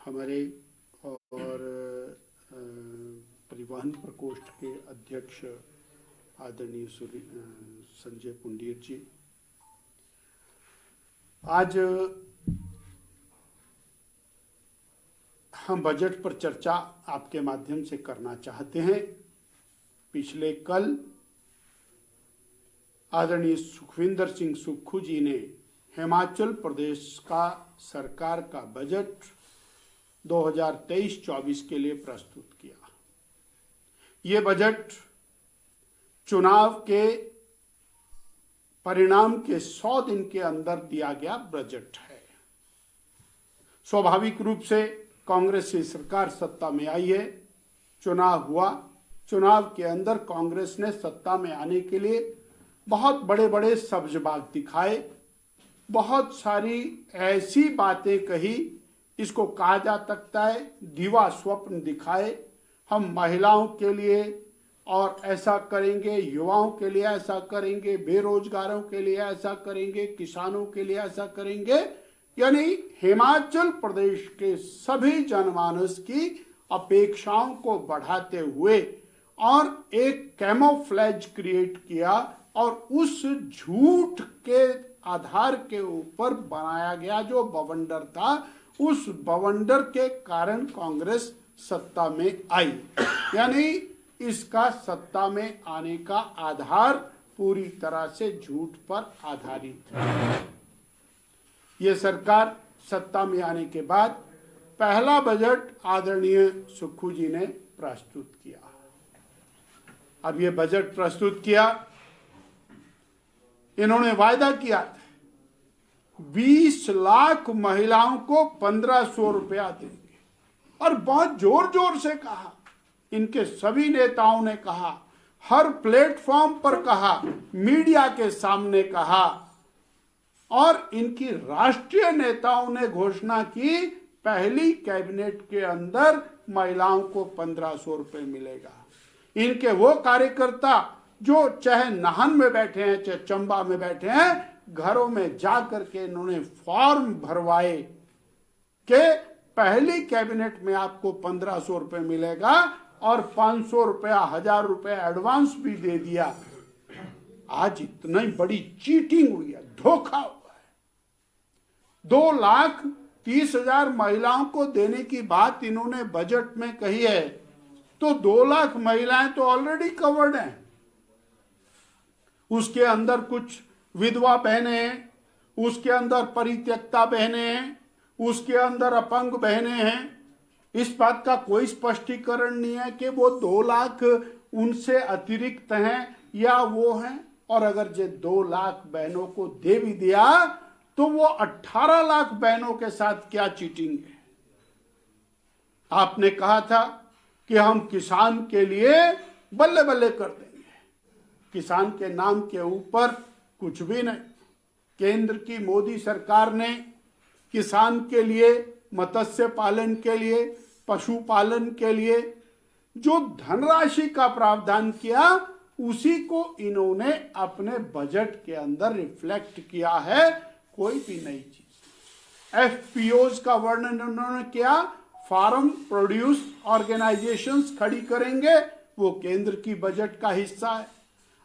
हमारे और परिवहन प्रकोष्ठ के अध्यक्ष आदरणीय संजय पुंडीर जी, आज हम बजट पर चर्चा आपके माध्यम से करना चाहते हैं। पिछले कल आदरणीय सुखविंदर सिंह सुक्खू जी ने हिमाचल प्रदेश का सरकार का बजट 2023-24 के लिए प्रस्तुत किया। ये बजट चुनाव के परिणाम के 100 दिन के अंदर दिया गया बजट है। स्वाभाविक रूप से कांग्रेस की सरकार सत्ता में आई है, चुनाव हुआ, चुनाव के अंदर कांग्रेस ने सत्ता में आने के लिए बहुत बड़े बड़े सब्जबाग दिखाए, बहुत सारी ऐसी बातें कही, इसको कहा जा सकता है दिवा स्वप्न दिखाए। हम महिलाओं के लिए और ऐसा करेंगे, युवाओं के लिए ऐसा करेंगे, बेरोजगारों के लिए ऐसा करेंगे, किसानों के लिए ऐसा करेंगे, यानी हिमाचल प्रदेश के सभी जनमानस की अपेक्षाओं को बढ़ाते हुए और एक कैमोफ्लेज क्रिएट किया और उस झूठ के आधार के ऊपर बनाया गया जो बवंडर था, उस बवंडर के कारण कांग्रेस सत्ता में आई। यानी इसका सत्ता में आने का आधार पूरी तरह से झूठ पर आधारित है। ये सरकार सत्ता में आने के बाद पहला बजट आदरणीय सुक्खू जी ने प्रस्तुत किया। अब ये बजट प्रस्तुत किया, इन्होंने वायदा किया था 20 लाख महिलाओं को 1500 रुपया देंगे और बहुत जोर जोर से कहा। इनके सभी नेताओं ने कहा, हर प्लेटफॉर्म पर कहा, मीडिया के सामने कहा और इनकी राष्ट्रीय नेताओं ने घोषणा की पहली कैबिनेट के अंदर महिलाओं को 1500 रुपए मिलेगा। इनके वो कार्यकर्ता जो चाहे नाहन में बैठे हैं, चाहे चंबा में बैठे हैं, घरों में जा करके इन्होंने फॉर्म भरवाए कि पहली कैबिनेट में आपको 1500 रुपए मिलेगा और 500 रुपया, 1000 रुपया एडवांस भी दे दिया। आज इतनी बड़ी चीटिंग हुई है, धोखा हुआ है। 2,30,000 महिलाओं को देने की बात इन्होंने बजट में कही है, तो 2 लाख महिलाएं तो ऑलरेडी कवर्ड हैं। उसके अंदर कुछ विधवा बहनें हैं, उसके अंदर परित्यक्ता बहनें हैं, उसके अंदर अपंग बहनें हैं। इस बात का कोई स्पष्टीकरण नहीं है कि वो 2 लाख उनसे अतिरिक्त हैं या वो हैं। और अगर ये 2 लाख बहनों को दे भी दिया तो वो 18 लाख बहनों के साथ क्या चीटिंग है। आपने कहा था कि हम किसान के लिए बल्ले बल्ले कर देंगे, किसान के नाम के ऊपर कुछ भी नहीं। केंद्र की मोदी सरकार ने किसान के लिए, मत्स्य पालन के लिए, पशुपालन के लिए जो धनराशि का प्रावधान किया, उसी को इन्होंने अपने बजट के अंदर रिफ्लेक्ट किया है, कोई भी नई चीज। एफपीओज का वर्णन उन्होंने किया, फार्म प्रोड्यूस ऑर्गेनाइजेशंस खड़ी करेंगे, वो केंद्र की बजट का हिस्सा है।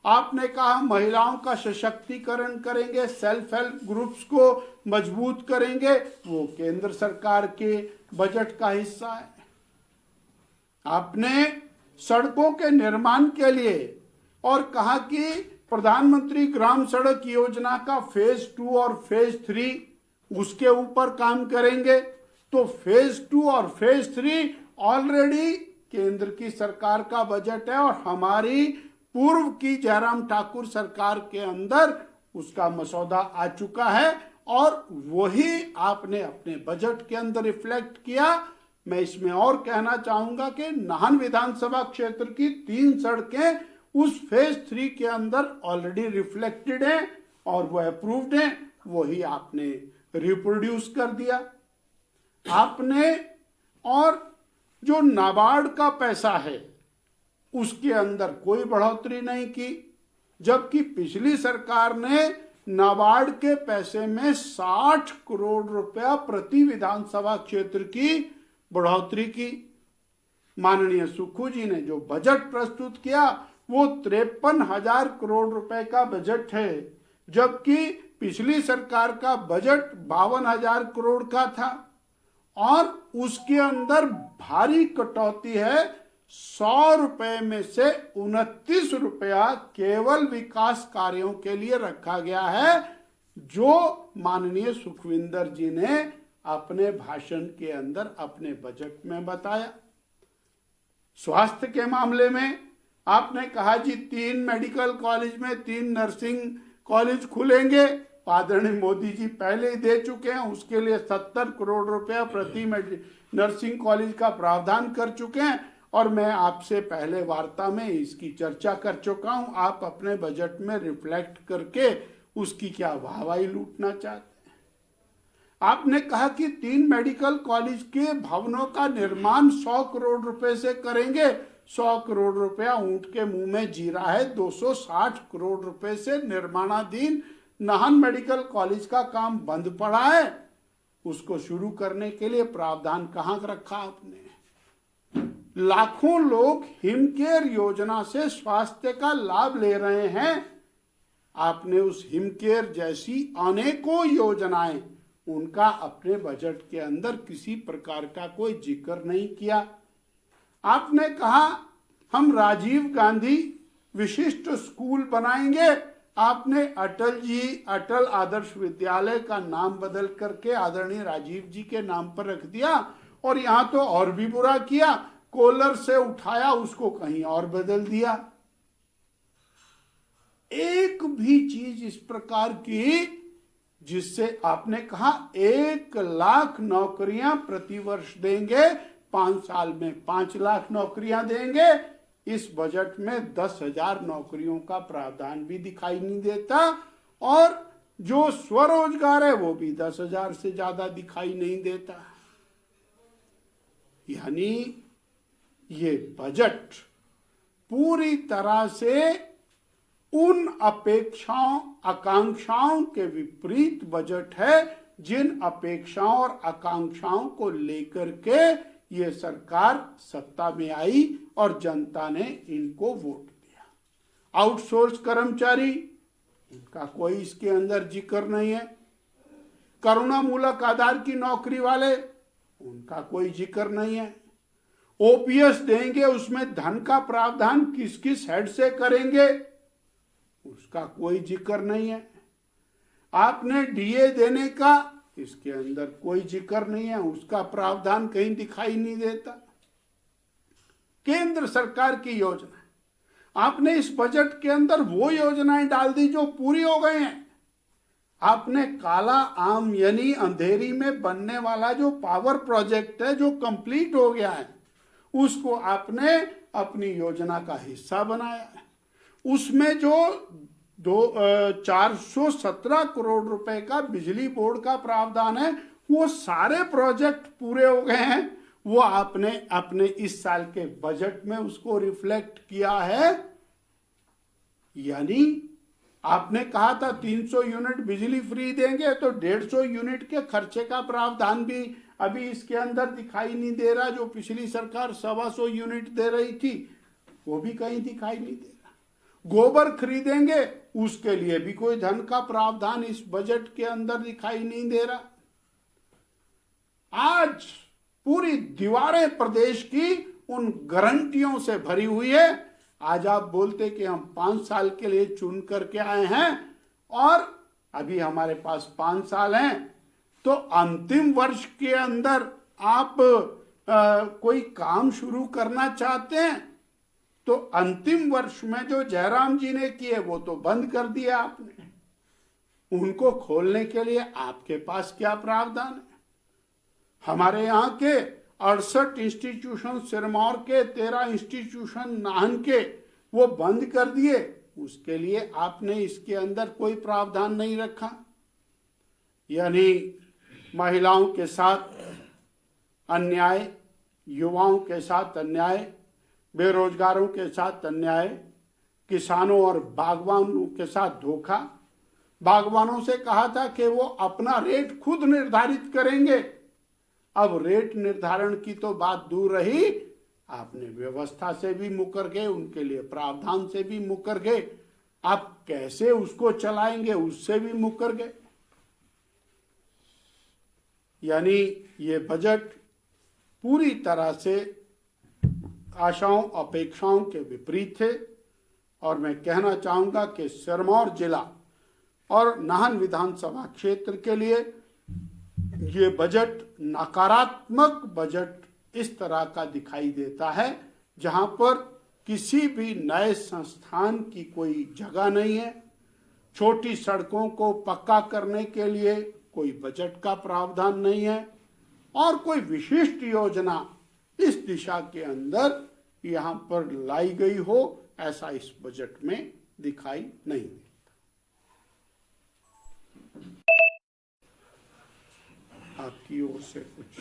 आपने कहा महिलाओं का सशक्तिकरण करेंगे, सेल्फ हेल्प ग्रुप्स को मजबूत करेंगे, वो केंद्र सरकार के बजट का हिस्सा है। आपने सड़कों के निर्माण के लिए और कहा कि प्रधानमंत्री ग्राम सड़क योजना का फेज 2 और फेज 3 उसके ऊपर काम करेंगे, तो फेज 2 और फेज 3 ऑलरेडी केंद्र की सरकार का बजट है और हमारी पूर्व की जयराम ठाकुर सरकार के अंदर उसका मसौदा आ चुका है और वही आपने अपने बजट के अंदर रिफ्लेक्ट किया। मैं इसमें और कहना चाहूंगा कि नाहन विधानसभा क्षेत्र की 3 सड़कें उस फेज 3 के अंदर ऑलरेडी रिफ्लेक्टेड हैं और वो अप्रूव्ड हैं, वही आपने रिप्रोड्यूस कर दिया आपने। और जो नाबार्ड का पैसा है उसके अंदर कोई बढ़ोतरी नहीं की, जबकि पिछली सरकार ने नाबार्ड के पैसे में 60 करोड़ रुपया प्रति विधानसभा क्षेत्र की बढ़ोतरी की। माननीय सुक्खू जी ने जो बजट प्रस्तुत किया वो 53,000 करोड़ रुपए का बजट है, जबकि पिछली सरकार का बजट 52,000 करोड़ का था और उसके अंदर भारी कटौती है। 100 रुपए में से 29 रुपया केवल विकास कार्यों के लिए रखा गया है, जो माननीय सुखविंदर जी ने अपने भाषण के अंदर अपने बजट में बताया। स्वास्थ्य के मामले में आपने कहा जी 3 मेडिकल कॉलेज में 3 नर्सिंग कॉलेज खुलेंगे। आदरणीय मोदी जी पहले ही दे चुके हैं, उसके लिए 70 करोड़ रुपया प्रति नर्सिंग कॉलेज का प्रावधान कर चुके हैं और मैं आपसे पहले वार्ता में इसकी चर्चा कर चुका हूं। आप अपने बजट में रिफ्लेक्ट करके उसकी क्या वाहवाही लूटना चाहते हैं। आपने कहा कि 3 मेडिकल कॉलेज के भवनों का निर्माण 100 करोड़ रुपए से करेंगे। 100 करोड़ रुपया ऊंट के मुंह में जीरा है। 260 करोड़ रुपए से निर्माणाधीन नाहन मेडिकल कॉलेज का काम बंद पड़ा है, उसको शुरू करने के लिए प्रावधान कहां रखा आपने। लाखों लोग हिमकेयर योजना से स्वास्थ्य का लाभ ले रहे हैं। आपने उस हिमकेयर जैसी अनेकों योजनाएं, उनका अपने बजट के अंदर किसी प्रकार का कोई जिक्र नहीं किया। आपने कहा हम राजीव गांधी विशिष्ट स्कूल बनाएंगे। आपने अटल आदर्श विद्यालय का नाम बदल करके आदरणीय राजीव जी के नाम पर रख दिया और यहां तो और भी बुरा किया, कोलर से उठाया उसको कहीं और बदल दिया। एक भी चीज इस प्रकार की जिससे आपने कहा 1 लाख नौकरियां प्रतिवर्ष देंगे, 5 साल में 5 लाख नौकरियां देंगे। इस बजट में 10,000 नौकरियों का प्रावधान भी दिखाई नहीं देता और जो स्वरोजगार है वो भी 10,000 से ज्यादा दिखाई नहीं देता। यानी ये बजट पूरी तरह से उन अपेक्षाओं आकांक्षाओं के विपरीत बजट है, जिन अपेक्षाओं और आकांक्षाओं को लेकर के ये सरकार सत्ता में आई और जनता ने इनको वोट दिया। आउटसोर्स कर्मचारी, उनका कोई इसके अंदर जिक्र नहीं है। करुणा मूलक आधार की नौकरी वाले, उनका कोई जिक्र नहीं है। ओपीएस देंगे, उसमें धन का प्रावधान किस किस हेड से करेंगे, उसका कोई जिक्र नहीं है। आपने डीए देने का, इसके अंदर कोई जिक्र नहीं है, उसका प्रावधान कहीं दिखाई नहीं देता। केंद्र सरकार की योजना, आपने इस बजट के अंदर वो योजनाएं डाल दी जो पूरी हो गए हैं। आपने काला आम यानी अंधेरी में बनने वाला जो पावर प्रोजेक्ट है जो कंप्लीट हो गया है, उसको आपने अपनी योजना का हिस्सा बनाया है। उसमें जो 417 करोड़ रुपए का बिजली बोर्ड का प्रावधान है, वो सारे प्रोजेक्ट पूरे हो गए हैं। वो आपने अपने इस साल के बजट में उसको रिफ्लेक्ट किया है। यानी आपने कहा था 300 यूनिट बिजली फ्री देंगे, तो 150 यूनिट के खर्चे का प्रावधान भी अभी इसके अंदर दिखाई नहीं दे रहा। जो पिछली सरकार 125 यूनिट दे रही थी, वो भी कहीं दिखाई नहीं दे रहा। गोबर खरीदेंगे, उसके लिए भी कोई धन का प्रावधान इस बजट के अंदर दिखाई नहीं दे रहा। आज पूरी दीवारें प्रदेश की उन गारंटियों से भरी हुई है। आज आप बोलते कि हम 5 साल के लिए चुन करके आए हैं और अभी हमारे पास 5 साल हैं, तो अंतिम वर्ष के अंदर आप कोई काम शुरू करना चाहते हैं तो अंतिम वर्ष में जो जयराम जी ने किए वो तो बंद कर दिया आपने। उनको खोलने के लिए आपके पास क्या प्रावधान है? हमारे यहाँ के 68 इंस्टीट्यूशन सिरमौर के, 13 इंस्टीट्यूशन नाहन के, वो बंद कर दिए। उसके लिए आपने इसके अंदर कोई प्रावधान नहीं रखा। यानी महिलाओं के साथ अन्याय, युवाओं के साथ अन्याय, बेरोजगारों के साथ अन्याय, किसानों और बागवानों के साथ धोखा। बागवानों से कहा था कि वो अपना रेट खुद निर्धारित करेंगे। अब रेट निर्धारण की तो बात दूर रही, आपने व्यवस्था से भी मुकर गए, उनके लिए प्रावधान से भी मुकर गए, आप कैसे उसको चलाएंगे उससे भी मुकर गए। यानी ये बजट पूरी तरह से आशाओं अपेक्षाओं के विपरीत थे। और मैं कहना चाहूंगा कि सिरमौर जिला और नाहन विधानसभा क्षेत्र के लिए ये बजट नकारात्मक बजट इस तरह का दिखाई देता है, जहां पर किसी भी नए संस्थान की कोई जगह नहीं है। छोटी सड़कों को पक्का करने के लिए कोई बजट का प्रावधान नहीं है और कोई विशिष्ट योजना इस दिशा के अंदर यहां पर लाई गई हो, ऐसा इस बजट में दिखाई नहीं देता। आपकी ओर से कुछ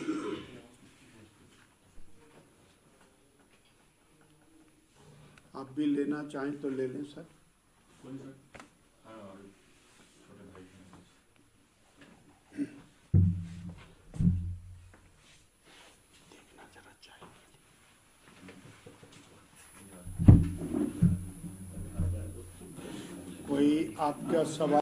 आप भी लेना चाहें तो ले लें सर। कोई आपका सवाल?